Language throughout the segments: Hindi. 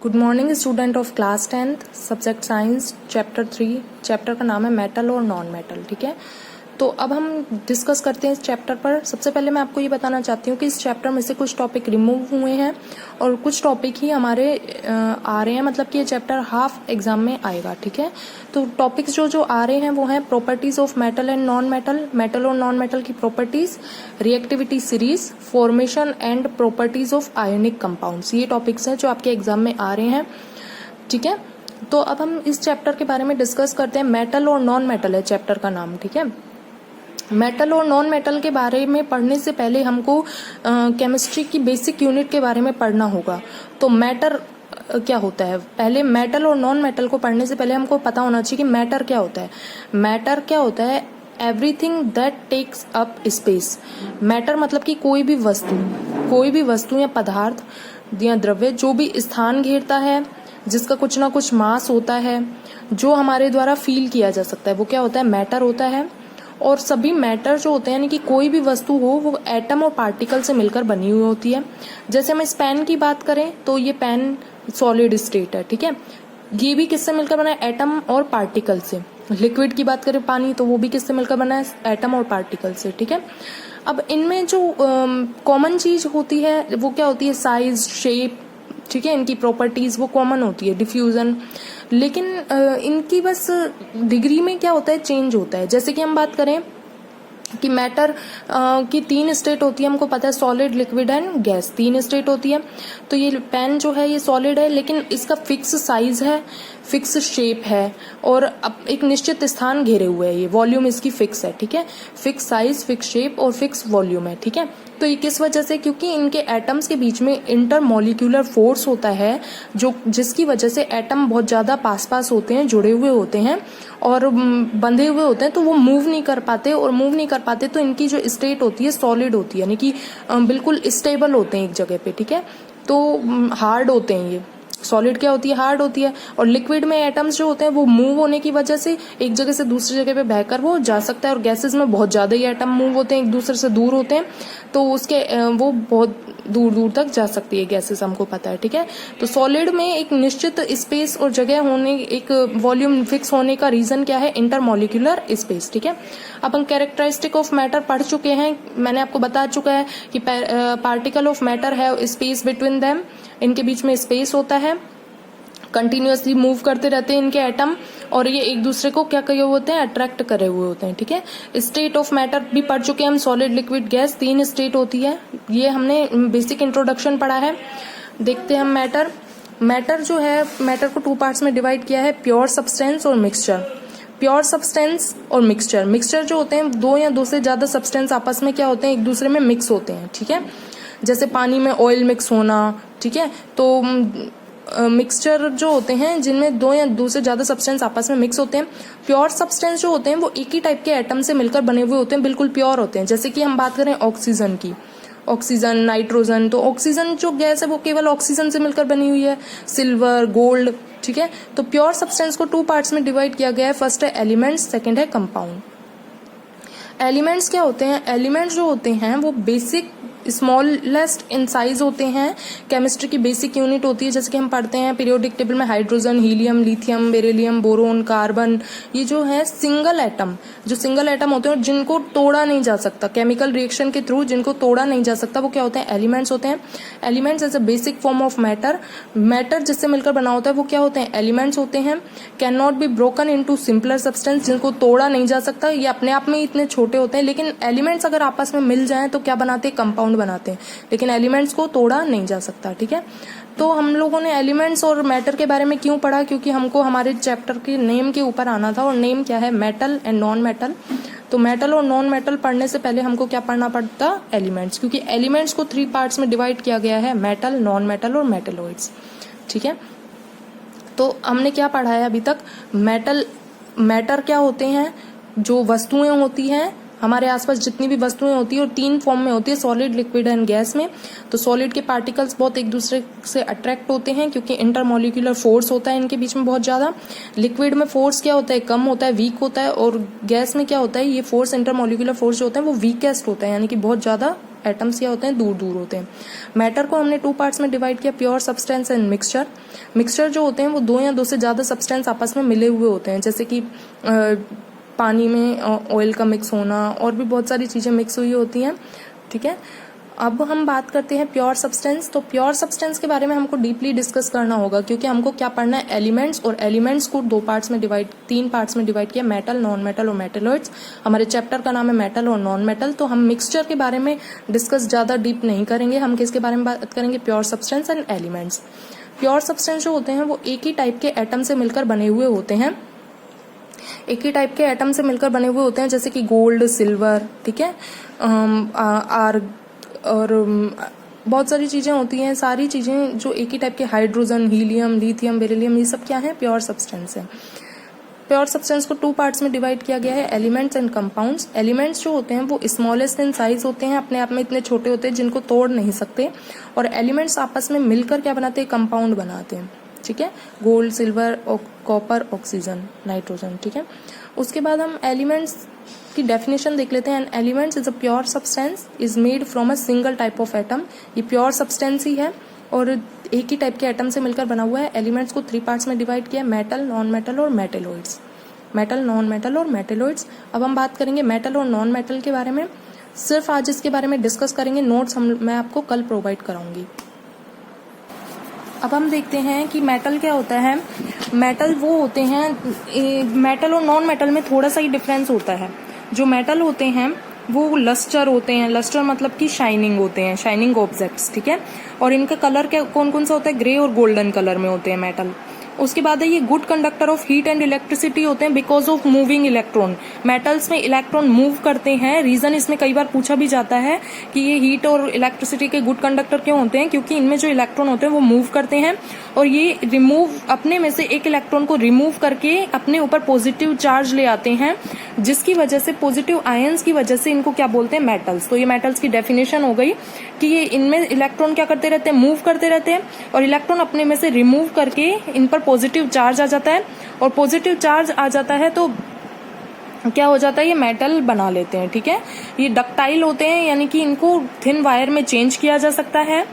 Good morning student of class 10th subject science chapter 3। Chapter का नाम है मेटल और नॉन मेटल। ठीक है, तो अब हम डिस्कस करते हैं इस चैप्टर पर। सबसे पहले मैं आपको ये बताना चाहती हूँ कि इस चैप्टर में से कुछ टॉपिक रिमूव हुए हैं और कुछ टॉपिक ही हमारे आ रहे हैं, मतलब कि ये चैप्टर हाफ एग्जाम में आएगा। ठीक है, तो टॉपिक्स जो आ रहे हैं वो हैं properties of metal and non metal, metal और नॉन मेटल की properties, reactivity series, formation and properties of ionic compounds. ये टॉपिक्स हैं जो आपके एग्जाम में आ रहे हैं। ठीक है, तो अब हम इस चैप्टर के बारे में डिस्कस करते हैं। मेटल और नॉन मेटल है चैप्टर का नाम। ठीक है, मेटल और नॉन मेटल के बारे में पढ़ने से पहले हमको केमिस्ट्री की बेसिक यूनिट के बारे में पढ़ना होगा। तो मैटर क्या होता है, पहले मेटल और नॉन मेटल को पढ़ने से पहले हमको पता होना चाहिए कि मैटर क्या होता है। मैटर क्या होता है? Everything that takes up space. Matter मतलब कि कोई भी वस्तु या पदार्थ या द्रव्य जो भी स्थान घेरता है, जिसका कुछ ना कुछ मास होता है, जो हमारे द्वारा फील किया जा सकता है, वो क्या होता है? मैटर होता है। और सभी मैटर जो होते हैं, यानी कि कोई भी वस्तु हो, वो एटम और पार्टिकल से मिलकर बनी हुई होती है। जैसे हम इस पेन की बात करें तो ये पेन सॉलिड स्टेट है। ठीक है, ये भी किससे मिलकर बना है? एटम और पार्टिकल से। लिक्विड की बात करें पानी, तो वो भी किससे मिलकर बना है? एटम और पार्टिकल से। ठीक है, अब इनमें जो कॉमन चीज होती है वो क्या होती है? Size, shape. ठीक है, इनकी प्रॉपर्टीज वो कॉमन होती है, डिफ्यूजन। लेकिन इनकी बस डिग्री में क्या होता है? चेंज होता है। जैसे कि हम बात करें कि मैटर की 3 स्टेट होती है, हमको पता है, solid, liquid and gas. 3 state होती है। तो ये पेन जो है ये सॉलिड है, लेकिन इसका फिक्स साइज है, फिक्स शेप है और एक निश्चित स्थान घेरे हुए है। ये वॉल्यूम इसकी फिक्स है। ठीक है, फिक्स साइज, फिक्स शेप और फिक्स वॉल्यूम है। ठीक है, तो ये किस वजह से? क्योंकि इनके एटम्स के बीच में इंटरमॉलिक्यूलर फोर्स होता है, जिसकी वजह से एटम बहुत ज्यादा पास होते हैं, जुड़े हुए होते हैं और बंधे हुए होते हैं, तो वो मूव नहीं कर पाते। और मूव नहीं कर पाते तो इनकी जो स्टेट होती है सॉलिड होती है, यानी कि बिल्कुल स्टेबल होते हैं एक जगह पे। ठीक है, तो हार्ड होते हैं ये। सॉलिड क्या होती है? हार्ड होती है। और लिक्विड में एटम्स जो होते हैं वो मूव होने की वजह से एक जगह से दूसरी जगह पे बहकर वो जा सकता है। और गैसेस में बहुत ज्यादा ही एटम मूव होते हैं, एक दूसरे से दूर होते हैं, तो उसके वो बहुत दूर दूर तक जा सकती है गैसेस, हमको पता है। ठीक है, तो सॉलिड में एक निश्चित स्पेस और जगह होने, एक वॉल्यूम फिक्स होने का रीजन क्या है? Intermolecular space. ठीक है, अब हम कैरेक्टरिस्टिक ऑफ मैटर पढ़ चुके हैं। मैंने आपको बता चुका है कि पार्टिकल ऑफ मैटर है स्पेस बिटवीन देम, इनके बीच में स्पेस होता है, कंटिन्यूअसली मूव करते रहते हैं इनके एटम, और ये एक दूसरे को क्या किए हुए होते हैं? अट्रैक्ट करे हुए होते हैं। ठीक है, स्टेट ऑफ मैटर भी पढ़ चुके हैं हम, सॉलिड, लिक्विड, गैस, 3 स्टेट होती है। ये हमने बेसिक इंट्रोडक्शन पढ़ा है। देखते हैं हम मैटर जो है, मैटर को 2 पार्ट्स में डिवाइड किया है, प्योर सब्सटेंस और मिक्सचर। प्योर सब्सटेंस और मिक्सचर जो होते हैं, 2 या 2 से ज्यादा सब्सटेंस आपस में क्या होते हैं? एक दूसरे में मिक्स होते हैं। ठीक है, जैसे पानी में ऑयल मिक्स होना। ठीक है, तो मिक्सचर जो होते हैं जिनमें 2 या 2 से ज्यादा सब्सटेंस आपस में मिक्स होते हैं। प्योर सब्सटेंस जो होते हैं वो एक ही टाइप के एटम से मिलकर बने हुए होते हैं, बिल्कुल प्योर होते हैं। जैसे कि हम बात करें ऑक्सीजन की, ऑक्सीजन, नाइट्रोजन, तो ऑक्सीजन जो गैस है वो केवल ऑक्सीजन से मिलकर बनी हुई है। Silver, gold. ठीक है, तो प्योर सब्सटेंस को 2 पार्ट्स में डिवाइड किया गया है। फर्स्ट है एलिमेंट्स, सेकेंड है कंपाउंड। एलिमेंट्स क्या होते हैं? एलिमेंट्स जो होते हैं वो बेसिक, स्मॉलेस्ट इन साइज होते हैं। केमिस्ट्री की बेसिक यूनिट होती है, जैसे कि हम पढ़ते हैं पीरियोडिक टेबल में, hydrogen, helium, lithium, beryllium, boron, carbon. ये जो है सिंगल एटम होते हैं, जिनको तोड़ा नहीं जा सकता, केमिकल रिएक्शन के थ्रू जिनको तोड़ा नहीं जा सकता, वो क्या होते हैं? एलिमेंट्स होते हैं। Elements as a basic form of matter जिससे मिलकर बना होता है, वो क्या होते हैं? एलिमेंट्स होते हैं। Can not be broken into simpler substance, जिनको तोड़ा नहीं जा सकता, ये अपने आप में इतने छोटे होते हैं। लेकिन एलिमेंट्स अगर आपस में मिल जाएं तो क्या बनाते हैं? कंपाउंड बनाते हैं। लेकिन एलिमेंट्स को तोड़ा नहीं जा सकता। ठीक है, तो हम लोगों ने एलिमेंट्स और मैटर के बारे में क्यों पढ़ा? क्योंकि हमको हमारे चैप्टर के नेम के ऊपर आना था, और नेम क्या है? Metal and non metal. तो मेटल और नॉन मेटल पढ़ने से पहले हमको क्या पढ़ना पड़ता? एलिमेंट्स, क्योंकि एलिमेंट्स को 3 पार्ट्स में डिवाइड किया गया है, मेटल, नॉन मेटल और मेटलॉइड्स। ठीक है, तो हमने क्या पढ़ा है अभी तक? मैटर क्या होते हैं? जो वस्तुएं होती हैं हमारे आसपास, जितनी भी वस्तुएं होती है, और 3 फॉर्म में होती है, सॉलिड, लिक्विड एंड गैस में। तो सॉलिड के पार्टिकल्स बहुत एक दूसरे से अट्रैक्ट होते हैं, क्योंकि इंटरमॉलिक्यूलर फोर्स होता है इनके बीच में बहुत ज्यादा। लिक्विड में फोर्स क्या होता है? कम होता है, वीक होता है। और गैस में क्या होता है? ये फोर्स, इंटरमॉलिक्यूलर फोर्स जो होता है वो वीकेस्ट होता है, यानी कि बहुत ज्यादा एटम्स क्या होते हैं, दूर दूर होते हैं। मैटर को हमने 2 पार्ट्स में डिवाइड किया, pure substance and mixture. Mixture जो होते हैं वो 2 या 2 से ज्यादा सब्सटेंस आपस में मिले हुए होते हैं, जैसे कि पानी में ऑयल का मिक्स होना और भी बहुत सारी चीजें मिक्स हुई होती हैं, ठीक है। अब हम बात करते हैं प्योर सब्सटेंस। तो प्योर सब्सटेंस के बारे में हमको डीपली डिस्कस करना होगा, क्योंकि हमको क्या पढ़ना है, एलिमेंट्स, और एलिमेंट्स को 3 पार्ट्स में डिवाइड किया, मेटल, नॉन मेटल और मेटेलॉइड्स। हमारे चैप्टर का नाम है मेटल और नॉन मेटल। तो हम मिक्सचर के बारे में डिस्कस ज्यादा डीप नहीं करेंगे, हम किसके बारे में बात करेंगे, pure substance and elements. Pure substance जो होते हैं वो एक ही टाइप के एटम से मिलकर बने हुए होते हैं, एक ही टाइप के एटम से मिलकर बने हुए होते हैं, जैसे कि गोल्ड, सिल्वर, ठीक है, और बहुत सारी चीजें होती हैं, सारी चीजें जो एक ही टाइप के, हाइड्रोजन, हीलियम, लिथियम, बेरिलियम, ये सब क्या है, प्योर सब्सटेंस है। प्योर सब्सटेंस को 2 पार्ट्स में डिवाइड किया गया है, एलिमेंट्स एंड कंपाउंड्स। एलिमेंट्स जो होते हैं वो स्मॉलेस्ट इन साइज होते हैं, अपने आप में इतने छोटे होते हैं जिनको तोड़ नहीं सकते, और एलिमेंट्स आपस में मिलकर क्या बनाते हैं, कंपाउंड बनाते हैं, ठीक है, gold, silver, copper, oxygen, nitrogen, ठीक है। उसके बाद हम एलिमेंट्स की डेफिनेशन देख लेते हैं। Elements is a pure substance is made from a single type of atom. ये प्योर सब्सटेंस ही है और एक ही टाइप के एटम से मिलकर बना हुआ है। एलिमेंट्स को 3 पार्ट्स में डिवाइड किया, मेटल, नॉन मेटल और मेटेलॉइड्स। मेटल, नॉन मेटल और मेटेलॉइड्स। अब हम बात करेंगे मेटल और नॉन मेटल के बारे में, सिर्फ आज इसके बारे में डिस्कस करेंगे, नोट्स मैं आपको कल प्रोवाइड कराऊंगी। अब हम देखते हैं कि मेटल क्या होता है। मेटल वो होते हैं, मेटल और नॉन मेटल में थोड़ा सा ही डिफरेंस होता है। जो मेटल होते हैं वो लस्टर होते हैं, लस्टर मतलब कि शाइनिंग होते हैं, शाइनिंग ऑब्जेक्ट्स, ठीक है, और इनका कलर क्या कौन कौन सा होता है, ग्रे और गोल्डन कलर में होते हैं मेटल। उसके बाद है ये good conductor of heat and electricity होते हैं because of moving electron. Metals में इलेक्ट्रॉन मूव करते हैं, रीजन इसमें कई बार पूछा भी जाता है कि ये हीट और इलेक्ट्रिसिटी के गुड कंडक्टर क्यों होते हैं, क्योंकि इनमें जो इलेक्ट्रॉन होते हैं वो मूव करते हैं और ये रिमूव, अपने में से एक इलेक्ट्रॉन को रिमूव करके अपने ऊपर पॉजिटिव चार्ज ले आते हैं, जिसकी वजह से पॉजिटिव आयंस की वजह से इनको क्या बोलते हैं, मेटल्स। तो ये मेटल्स की डेफिनेशन हो गई कि ये इनमें इलेक्ट्रॉन क्या करते रहते हैं, मूव करते रहते हैं और इलेक्ट्रॉन अपने में से रिमूव करके इन पर पॉजिटिव चार्ज आ जाता है, और पॉजिटिव चार्ज आ जाता है तो क्या हो जाता है, ये मेटल बना लेते हैं, ठीक है। ये डक्टाइल होते हैं, यानी कि इनको थिन वायर में चेंज किया जा सकता है।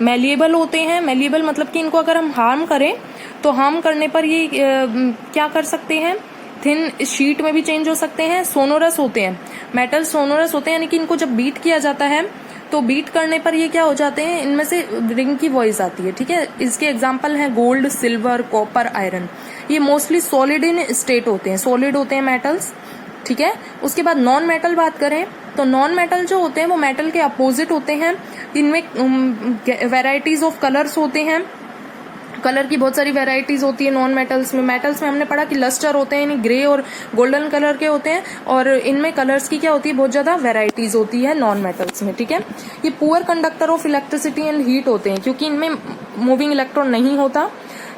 मैलिएबल होते हैं, मैलिएबल मतलब कि इनको अगर हम हार्म करें तो हार्म करने पर ये क्या कर सकते हैं, थिन शीट में भी चेंज हो सकते हैं। सोनोरस होते हैं, मेटल सोनोरस होते हैं, यानी कि इनको जब बीट किया जाता है तो बीट करने पर ये क्या हो जाते हैं, इनमें से रिंग की वॉइस आती है, ठीक है। इसके एग्जांपल हैं गोल्ड, सिल्वर, कॉपर, आयरन। ये मोस्टली सॉलिड इन स्टेट होते हैं, सॉलिड होते हैं मेटल्स, ठीक है। उसके बाद नॉन मेटल बात करें तो नॉन मेटल जो होते हैं वो मेटल के अपोजिट होते हैं। इनमें वेराइटीज ऑफ कलर्स होते हैं, कलर की बहुत सारी वेराइटीज होती है नॉन मेटल्स में। मेटल्स में हमने पढ़ा कि लस्टर होते हैं, यानी ग्रे और गोल्डन कलर के होते हैं, और इनमें कलर्स की क्या होती है, बहुत ज्यादा वेराइटीज होती है नॉन मेटल्स में, ठीक है। ये poor conductor of electricity and heat होते हैं, क्योंकि इनमें मूविंग इलेक्ट्रॉन नहीं होता,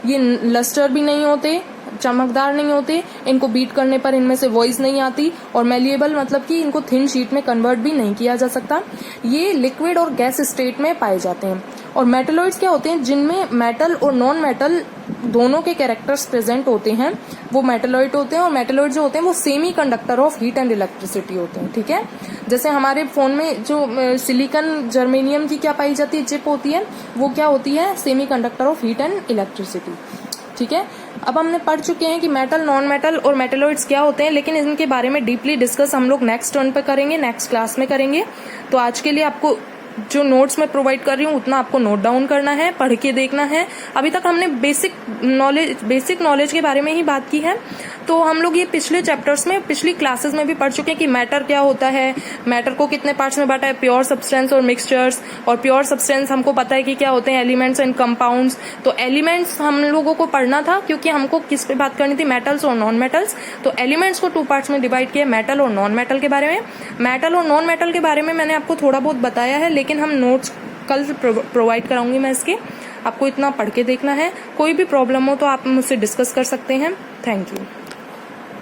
ये लस्टर भी नहीं होते, चमकदार नहीं होते, इनको बीट करने पर इनमें से वॉइस नहीं आती, और मैलिएबल मतलब कि इनको थिन शीट में कन्वर्ट भी नहीं किया जा सकता। ये लिक्विड और गैस स्टेट में पाए जाते हैं। और मेटेलॉइड्स क्या होते हैं, जिनमें मेटल और नॉन मेटल दोनों के कैरेक्टर्स प्रेजेंट होते हैं, वो मेटेलॉइड होते हैं। और मेटेलॉइड जो होते हैं वो semi conductor of heat and electricity होते हैं, ठीक है। जैसे हमारे फोन में जो सिलिकॉन जर्मेनियम की क्या पाई जाती है, चिप होती है, वो क्या होती है, semi conductor of heat and electricity, ठीक है। अब हमने पढ़ चुके हैं कि मेटल, नॉन मेटल और मेटेलॉइड्स क्या होते हैं, लेकिन इनके बारे में डीपली डिस्कस हम लोग नेक्स्ट टर्न पे करेंगे, नेक्स्ट क्लास में करेंगे। तो आज के लिए आपको जो नोट्स मैं प्रोवाइड कर रही हूँ उतना आपको नोट डाउन करना है, पढ़ के देखना है। अभी तक हमने बेसिक नॉलेज के बारे में ही बात की है। तो हम लोग ये पिछले चैप्टर्स में, पिछली क्लासेस में भी पढ़ चुके हैं कि मैटर क्या होता है, मैटर को कितने पार्ट्स में बांटा है, प्योर सब्सटेंस और मिक्सचर्स। और प्योर सब्सटेंस हमको पता है कि क्या होते हैं, एलिमेंट्स एंड कंपाउंड्स। तो एलिमेंट्स हम लोगों को पढ़ना था, क्योंकि हमको किस पे बात करनी थी, मेटल्स और नॉन मेटल्स। तो एलिमेंट्स को 2 पार्ट्स में डिवाइड किया, मेटल और नॉन मेटल के बारे में। मेटल और नॉन मेटल के बारे में मैंने आपको थोड़ा बहुत बताया है, लेकिन हम नोट्स कल प्रोवाइड कराऊंगी मैं इसके, आपको इतना पढ़ के देखना है। कोई भी प्रॉब्लम हो तो आप मुझसे डिस्कस कर सकते हैं। Thank you.